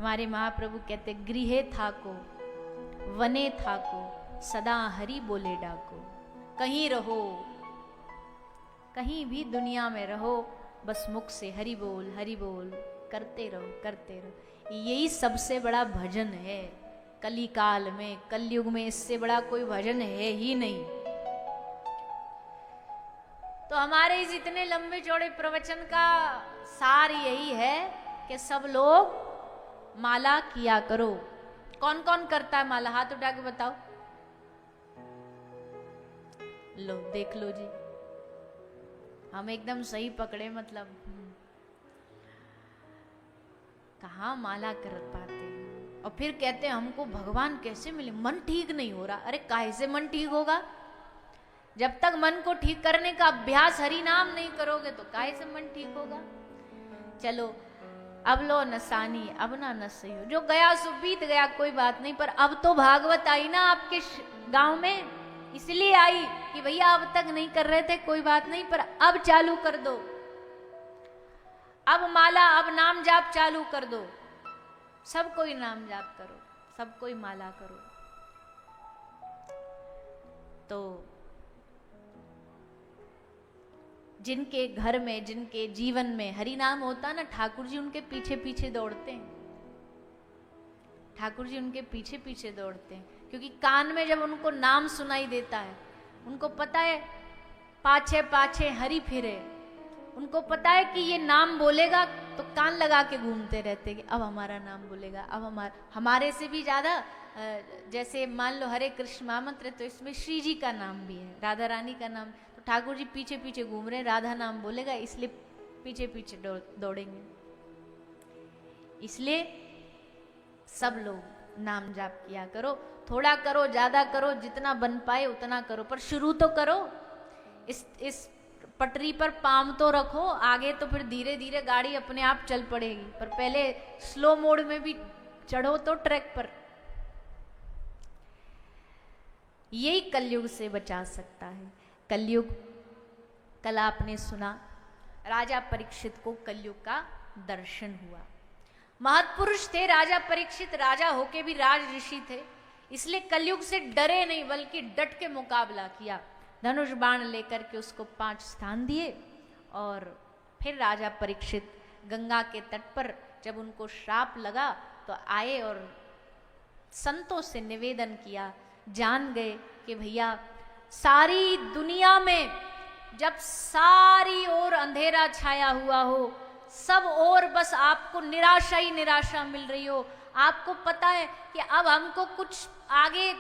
हमारे महाप्रभु कहते गृहे थाको वने थाको सदा हरि बोले डाको। कहीं रहो, कहीं भी दुनिया में रहो, बस मुख से हरि बोल करते रहो करते रहो। यही सबसे बड़ा भजन है कली काल में, कलयुग में इससे बड़ा कोई भजन है ही नहीं। तो हमारे इस इतने लंबे चौड़े प्रवचन का सार यही है कि सब लोग माला किया करो। कौन कौन करता है माला? हाथ उठा के बताओ। लो देख लो जी, हम एकदम सही पकड़े, मतलब कहाँ माला कर पाते हैं। और फिर कहते हैं हमको भगवान कैसे मिले, मन ठीक नहीं हो रहा। अरे काहे से मन ठीक होगा? जब तक मन को ठीक करने का अभ्यास हरि नाम नहीं करोगे तो काहे से मन ठीक होगा। चलो अब लो नसानी अब ना नस सही हो, जो गया सो बीत गया, कोई बात नहीं। पर अब तो भागवत आई ना आपके गांव में, इसलिए आई कि भैया अब तक नहीं कर रहे थे, कोई बात नहीं, पर अब चालू कर दो। अब माला, अब नाम जाप चालू कर दो। सब कोई नाम जाप करो, सब कोई माला करो। तो जिनके घर में, जिनके जीवन में हरि नाम होता ना, ठाकुर जी उनके पीछे पीछे दौड़ते हैं। ठाकुर जी उनके पीछे पीछे दौड़ते हैं, क्योंकि कान में जब उनको नाम सुनाई देता है, उनको पता है पाछे पाछे हरि फिरे, उनको पता है कि ये नाम बोलेगा तो कान लगा के घूमते रहते कि अब हमारा नाम बोलेगा, अब हमारे से भी ज्यादा। जैसे मान लो हरे कृष्ण महामंत्र, तो इसमें श्री जी का नाम भी है, राधा रानी का नाम। तो ठाकुर जी पीछे पीछे घूम रहे, राधा नाम बोलेगा इसलिए पीछे पीछे दौड़ेंगे। इसलिए सब लोग नाम जाप किया करो, थोड़ा करो ज्यादा करो, जितना बन पाए उतना करो, पर शुरू तो करो। इस पटरी पर पाम तो रखो, आगे तो फिर धीरे धीरे गाड़ी अपने आप चल पड़ेगी, पर पहले स्लो मोड में भी चढ़ो तो ट्रैक पर। यही कलयुग से बचा सकता है। कलयुग, कल आपने सुना राजा परीक्षित को कलयुग का दर्शन हुआ। महत्पुरुष थे राजा परीक्षित, राजा होके भी राज ऋषि थे, इसलिए कलयुग से डरे नहीं बल्कि डट के मुकाबला किया। धनुष बाण लेकर के उसको 5 स्थान दिए। और फिर राजा परीक्षित गंगा के तट पर जब उनको श्राप लगा तो आए और संतों से निवेदन किया। जान गए कि भैया सारी दुनिया में जब सारी ओर अंधेरा छाया हुआ हो, सब ओर बस आपको निराशा ही निराशा मिल रही हो, आपको पता है कि अब हमको कुछ आगे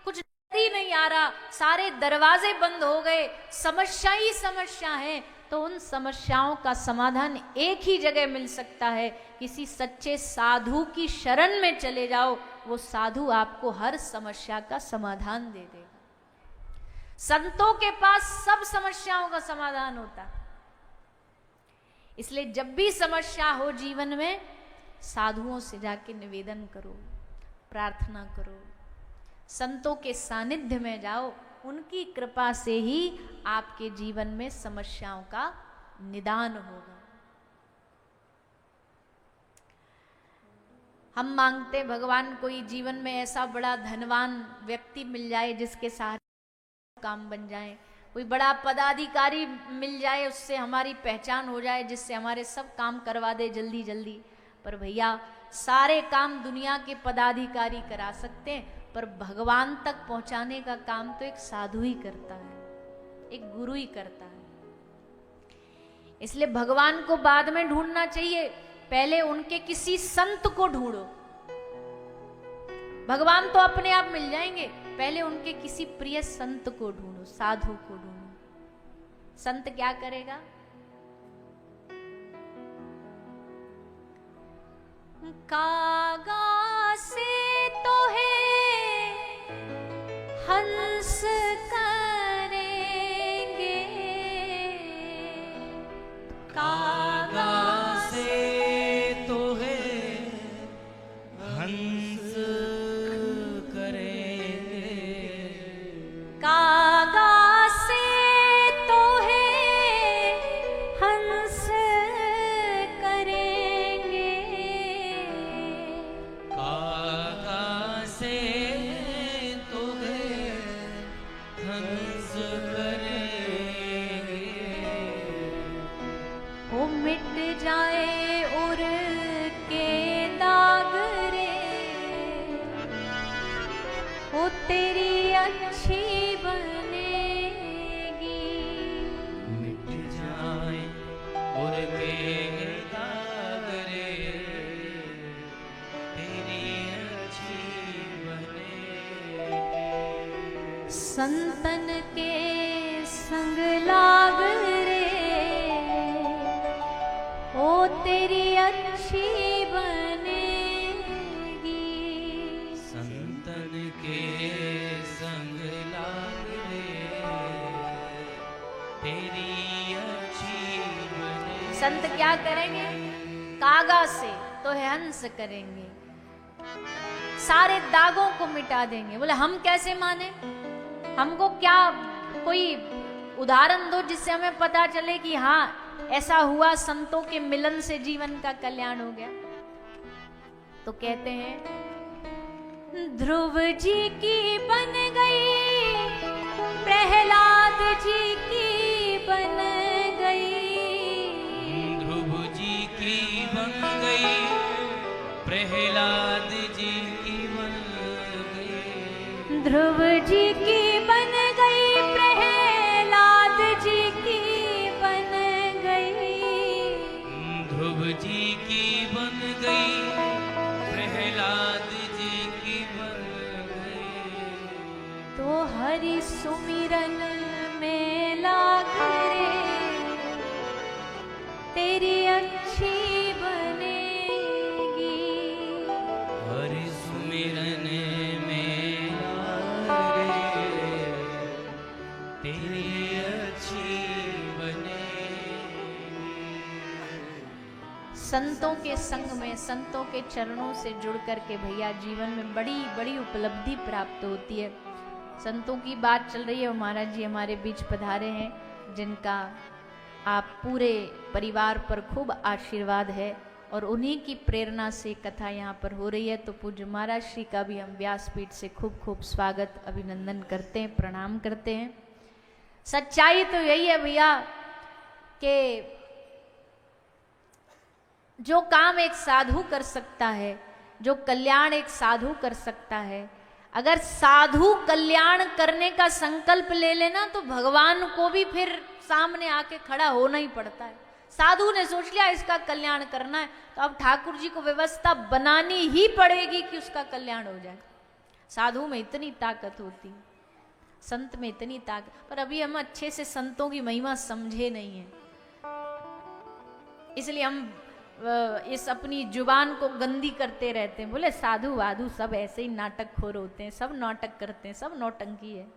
कुछ ही नहीं आ रहा, सारे दरवाजे बंद हो गए, समस्या ही समस्या है, तो उन समस्याओं का समाधान एक ही जगह मिल सकता है। किसी सच्चे साधु की शरण में चले जाओ, वो साधु आपको हर समस्या का समाधान दे देगा। संतों के पास सब समस्याओं का समाधान होता। इसलिए जब भी समस्या हो जीवन में, साधुओं से जाके निवेदन करो, प्रार्थना करो, संतों के सानिध्य में जाओ, उनकी कृपा से ही आपके जीवन में समस्याओं का निदान होगा। हम मांगते भगवान कोई जीवन में ऐसा बड़ा धनवान व्यक्ति मिल जाए जिसके सारे काम बन जाए, कोई बड़ा पदाधिकारी मिल जाए, उससे हमारी पहचान हो जाए, जिससे हमारे सब काम करवा दे जल्दी जल्दी। पर भैया सारे काम दुनिया के पदाधिकारी करा सकते हैं, पर भगवान तक पहुंचाने का काम तो एक साधु ही करता है, एक गुरु ही करता है। इसलिए भगवान को बाद में ढूंढना चाहिए, पहले उनके किसी संत को ढूंढो। भगवान तो अपने आप मिल जाएंगे, पहले उनके किसी प्रिय संत को ढूंढो, साधु को ढूंढो। संत क्या करेगा? कागा से तो है हंस करेंगे, कागा से तो है हंस करेंगे, कागा से तो है हंस करेंगे, अच्छी बनेगी। मिट जाए मुर्गे दाग रे, तेरी अच्छी बनेगी। संतन के संग लाग रे, ओ तेरी अच्छी बनेगी। संतन के संग लाग रे, तेरी अच्छी बनेगी। संत क्या करेंगे? कागा से तो है हंस करेंगे, सारे दागों को मिटा देंगे। बोले हम कैसे माने? हमको क्या कोई उदाहरण दो जिससे हमें पता चले कि हाँ ऐसा हुआ, संतों के मिलन से जीवन का कल्याण हो गया। तो कहते हैं ध्रुव जी की बन गई, प्रहलाद जी की बन गई। ध्रुव जी की बन गई, प्रहलाद जी की बन गई। ध्रुव जी की बन गई, प्रहलाद जी की बन गई। ध्रुव जी की बन गई, प्रहलाद जी की बन गई। तो हरि सुमिरन में लाग रे, तेरी अच्छी बनेगी। हरि सुमिरन में लाग रे, तेरी अच्छी बनेगी। संतों के संग में, संतों के चरणों से जुड़ करके भैया जीवन में बड़ी बड़ी उपलब्धि प्राप्त होती है। संतों की बात चल रही है, महाराज जी हमारे बीच पधारे हैं, जिनका आप पूरे परिवार पर खूब आशीर्वाद है और उन्हीं की प्रेरणा से कथा यहाँ पर हो रही है। तो पूज्य महाराज श्री का भी हम व्यासपीठ से खूब खूब स्वागत अभिनंदन करते हैं, प्रणाम करते हैं। सच्चाई तो यही है भैया कि जो काम एक साधु कर सकता है, जो कल्याण एक साधु कर सकता है, अगर साधु कल्याण करने का संकल्प ले लेना तो भगवान को भी फिर सामने आके खड़ा होना ही पड़ता है। साधु ने सोच लिया इसका कल्याण करना है, तो अब ठाकुर जी को व्यवस्था बनानी ही पड़ेगी कि उसका कल्याण हो जाए। साधु में इतनी ताकत होती, संत में इतनी ताकत, पर अभी हम अच्छे से संतों की महिमा समझे नहीं है, इसलिए हम इस अपनी जुबान को गंदी करते रहते हैं। बोले साधु वाधु सब ऐसे ही नाटकखोर होते हैं, सब नाटक करते हैं, सब नौटंकी है,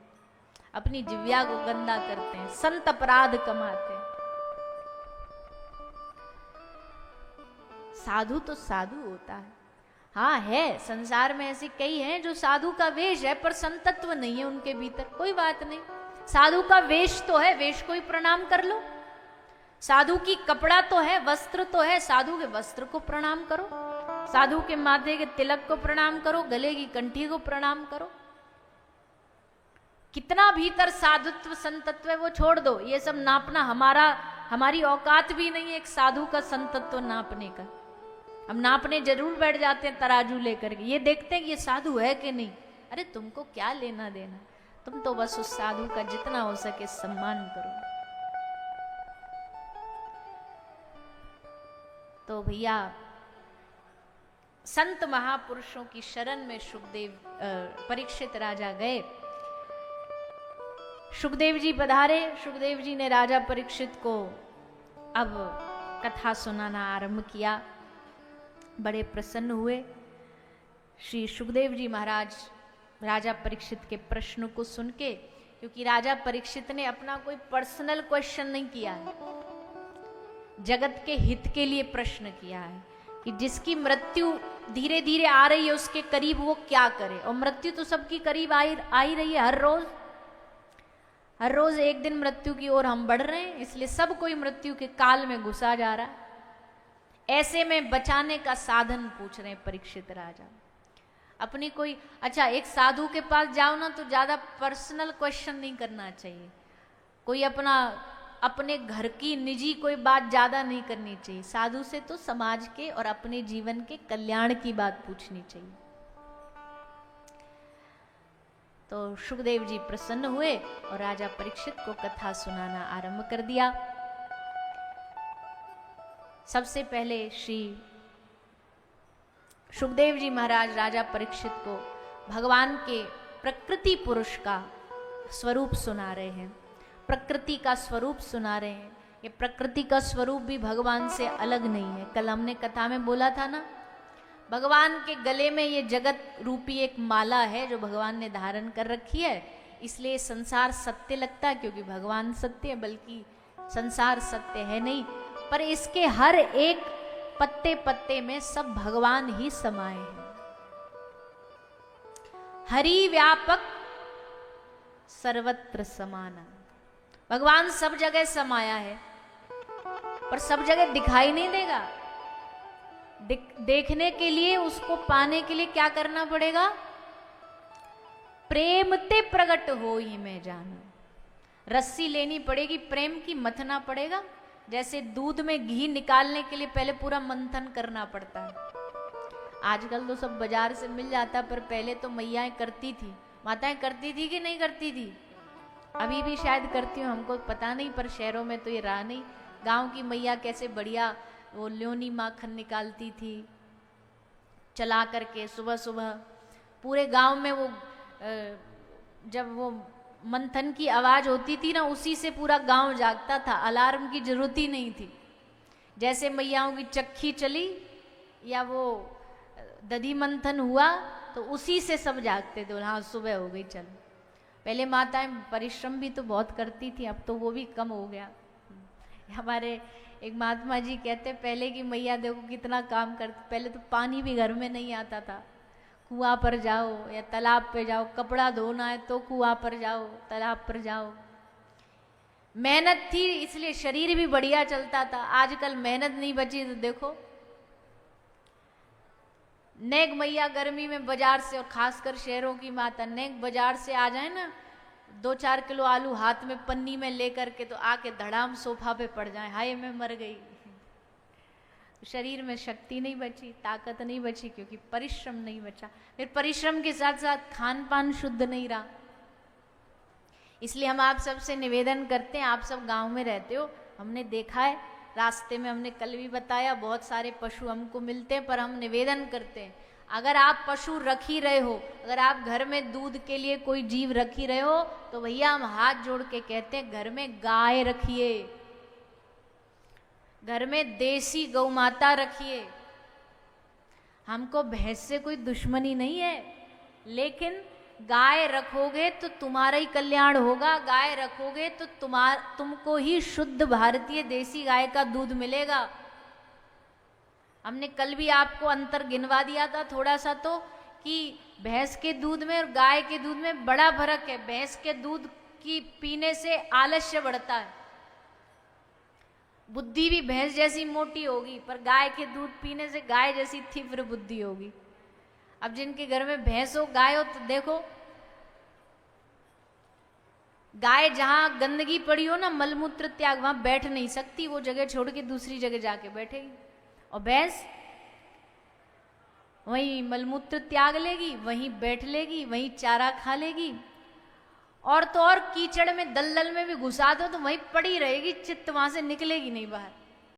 अपनी जिव्या को गंदा करते हैं, संत अपराध कमाते हैं। साधु तो साधु होता है, हाँ है, संसार में ऐसे कई हैं जो साधु का वेश है पर संतत्व नहीं है उनके भीतर। कोई बात नहीं, साधु का वेश तो है, वेश को ही प्रणाम कर लो। साधु की कपड़ा तो है, वस्त्र तो है, साधु के वस्त्र को प्रणाम करो, साधु के माथे के तिलक को प्रणाम करो, गले की कंठी को प्रणाम करो। कितना भीतर साधुत्व संतत्व है वो छोड़ दो, ये सब नापना हमारी औकात भी नहीं है एक साधु का संतत्व नापने का। हम नापने जरूर बैठ जाते हैं तराजू लेकर के, ये देखते हैं कि ये साधु है कि नहीं। अरे तुमको क्या लेना देना, तुम तो बस उस साधु का जितना हो सके सम्मान करो। तो भैया संत महापुरुषों की शरण में परीक्षित राजा गए। सुखदेव जी पधारे, सुखदेव जी ने राजा परीक्षित को अब कथा सुनाना आरंभ किया। बड़े प्रसन्न हुए श्री सुखदेव जी महाराज राजा परीक्षित के प्रश्न को सुन के, क्योंकि राजा परीक्षित ने अपना कोई पर्सनल क्वेश्चन नहीं किया है, जगत के हित के लिए प्रश्न किया है कि जिसकी मृत्यु धीरे धीरे आ रही है उसके करीब वो क्या करे। और मृत्यु तो सबकी करीब आ ही रही है, हर रोज एक दिन मृत्यु की ओर हम बढ़ रहे हैं, इसलिए सब कोई मृत्यु के काल में घुसा जा रहा है। ऐसे में बचाने का साधन पूछ रहे हैं परीक्षित राजा। अपनी कोई अच्छा एक साधु के पास जाओ ना तो ज्यादा पर्सनल क्वेश्चन नहीं करना चाहिए, कोई अपने घर की निजी कोई बात ज्यादा नहीं करनी चाहिए। साधु से तो समाज के और अपने जीवन के कल्याण की बात पूछनी चाहिए। तो सुखदेव जी प्रसन्न हुए और राजा परीक्षित को कथा सुनाना आरंभ कर दिया। सबसे पहले श्री सुखदेव जी महाराज राजा परीक्षित को भगवान के प्रकृति पुरुष का स्वरूप सुना रहे हैं, प्रकृति का स्वरूप सुना रहे हैं। ये प्रकृति का स्वरूप भी भगवान से अलग नहीं है। कल हमने कथा में बोला था ना, भगवान के गले में ये जगत रूपी एक माला है जो भगवान ने धारण कर रखी है, इसलिए संसार सत्य लगता है, क्योंकि भगवान सत्य है, बल्कि संसार सत्य है नहीं। पर इसके हर एक पत्ते पत्ते में सब भगवान ही समाये हैं। हरि व्यापक सर्वत्र समाना, भगवान सब जगह समाया है, पर सब जगह दिखाई नहीं देगा। देखने के लिए, उसको पाने के लिए क्या करना पड़ेगा? प्रेम ते प्रकट हो ही मैं जाना, रस्सी लेनी पड़ेगी, प्रेम की मथना पड़ेगा। जैसे दूध में घी निकालने के लिए पहले पूरा मंथन करना पड़ता है। आजकल तो सब बाजार से मिल जाता, पर पहले तो मैयाएं करती थी, माताएं करती थी कि नहीं करती थी? अभी भी शायद करती हूँ, हमको पता नहीं, पर शहरों में तो ये रहा नहीं। गांव की मैया कैसे बढ़िया वो ल्योनी माखन निकालती थी चला करके, सुबह सुबह पूरे गांव में वो जब वो मंथन की आवाज होती थी ना, उसी से पूरा गांव जागता था, अलार्म की जरूरत ही नहीं थी। जैसे मैयाओं की चक्की चली या वो दधी मंथन हुआ तो उसी से सब जागते थे, हाँ सुबह हो गई चलो। पहले माताएं परिश्रम भी तो बहुत करती थी, अब तो वो भी कम हो गया। हमारे एक महात्मा जी कहते, पहले की मैया देखो कितना काम करती, पहले तो पानी भी घर में नहीं आता था, कुआं पर जाओ या तालाब पे जाओ, कपड़ा धोना है तो कुआं पर जाओ, तालाब पर जाओ। मेहनत थी इसलिए शरीर भी बढ़िया चलता था। आजकल मेहनत नहीं बची तो देखो, नेक मैया गर्मी में बाजार से, और खासकर शहरों की माता नेक बाजार से आ जाए ना, 2-4 किलो आलू हाथ में पन्नी में लेकर के, तो आके धड़ाम सोफा पे पड़ जाए, हाय मैं मर गई। शरीर में शक्ति नहीं बची, ताकत नहीं बची, क्योंकि परिश्रम नहीं बचा। फिर परिश्रम के साथ साथ खान पान शुद्ध नहीं रहा। इसलिए हम आप सबसे निवेदन करते हैं, आप सब गांव में रहते हो, हमने देखा है रास्ते में, हमने कल भी बताया, बहुत सारे पशु हमको मिलते हैं, पर हम निवेदन करते हैं, अगर आप पशु रख ही रहे हो, अगर आप घर में दूध के लिए कोई जीव रख ही रहे हो, तो भैया हम हाथ जोड़ के कहते हैं घर में गाय रखिए, घर में देसी गौ माता रखिए। हमको भैंस से कोई दुश्मनी नहीं है, लेकिन गाय रखोगे तो तुम्हारा ही कल्याण होगा। गाय रखोगे तो तुमको ही शुद्ध भारतीय देसी गाय का दूध मिलेगा। हमने कल भी आपको अंतर गिनवा दिया था थोड़ा सा, तो कि भैंस के दूध में और गाय के दूध में बड़ा फर्क है। भैंस के दूध की पीने से आलस्य बढ़ता है, बुद्धि भी भैंस जैसी मोटी होगी, पर गाय के दूध पीने से गाय जैसी तीव्र बुद्धि होगी। अब जिनके घर में भैंस हो गाय हो, तो देखो गाय जहां गंदगी पड़ी हो ना, मलमूत्र त्याग, वहां बैठ नहीं सकती, वो जगह छोड़ के दूसरी जगह जाके बैठेगी। और भैंस वहीं मलमूत्र त्याग लेगी, वहीं बैठ लेगी, वहीं चारा खा लेगी। और तो और कीचड़ में दलदल में भी घुसा दो तो वहीं पड़ी रहेगी, चित्त वहां से निकलेगी नहीं बाहर।